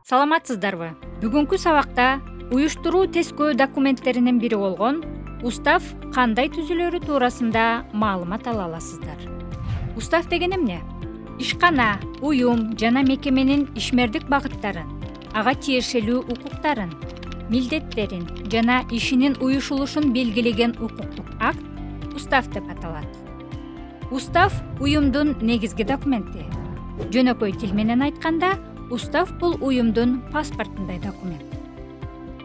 Саламатсыздарбы? Бүгүнкү сабакта уюштуруу тескөө документтеринин бири болгон устав кандай түзүлөрү туурасында маалымат ала аласыздар. Устав деген эмне? Ишкана, уюм жана мекеменин ишмердик багыттарын, ага тиешелүү укуктарын, милдеттерин жана ишинин уюшулушун белгилеген укуктук акт устав деп аталат. Устав уюмдун негизги документи. Жөнөкөй тил менен айтканда, устав бул уюмдун паспортундай документ.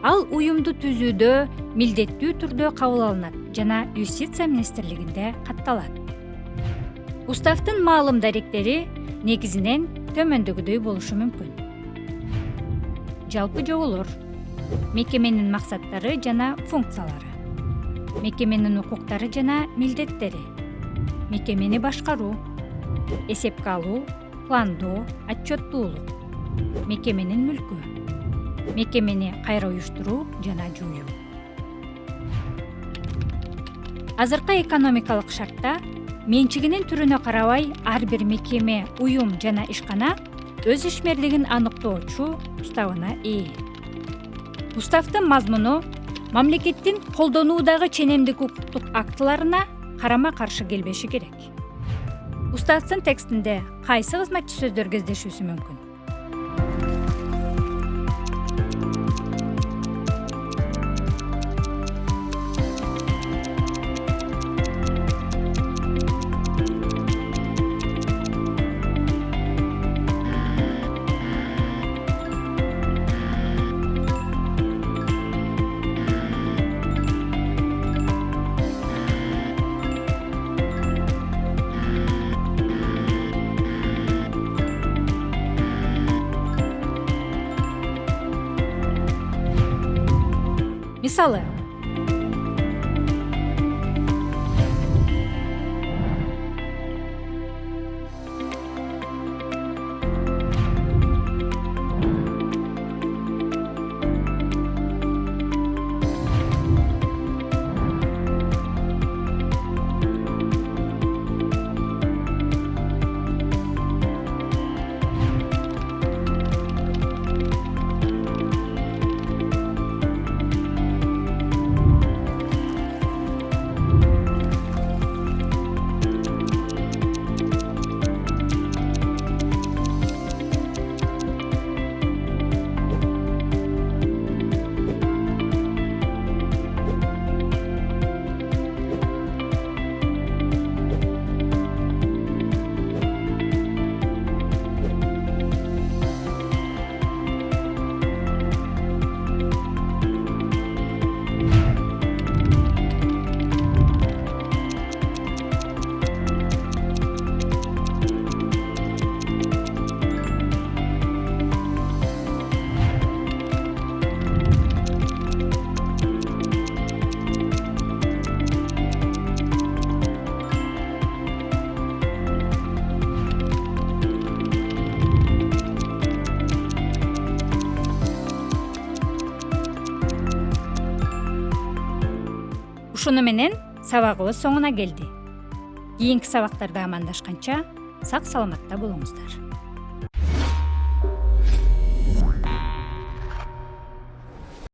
Ал уюмду түзүүдө милдеттүү түрдө кабыл алынат жана юстиция министрлигинде катталат. Уставдын маалым даректери негизинен төмөндөгүдөй болушу мүмкүн. Жалпы жоболор, мекеменин максаттары жана функциялары, мекеменин укуктары жана милдеттери, мекемени башкаруу, эсепке алуу, пландоо, отчеттуулук, мекеменин мүлкү, мекемени кайра уюштуруу жана жою. Азыркы экономикалык шартта менчигинин түрүнө карабай ар бир мекеме, уюм жана ишкана өз ишмерлигин аныктоочу уставына ээ. Уставдын мазмуну мамлекеттин колдонуудагы ченемдик укуктук актыларына карама-каршы келбеши керек. Уставдын текстинде кайсы кызматчы сөздөр кездешүүсү мүмкүн? Мисалы, ушуну менен сабагыбыз соңуна келди. Кийинки сабактарда амандашканча сак саламатта болуңуздар.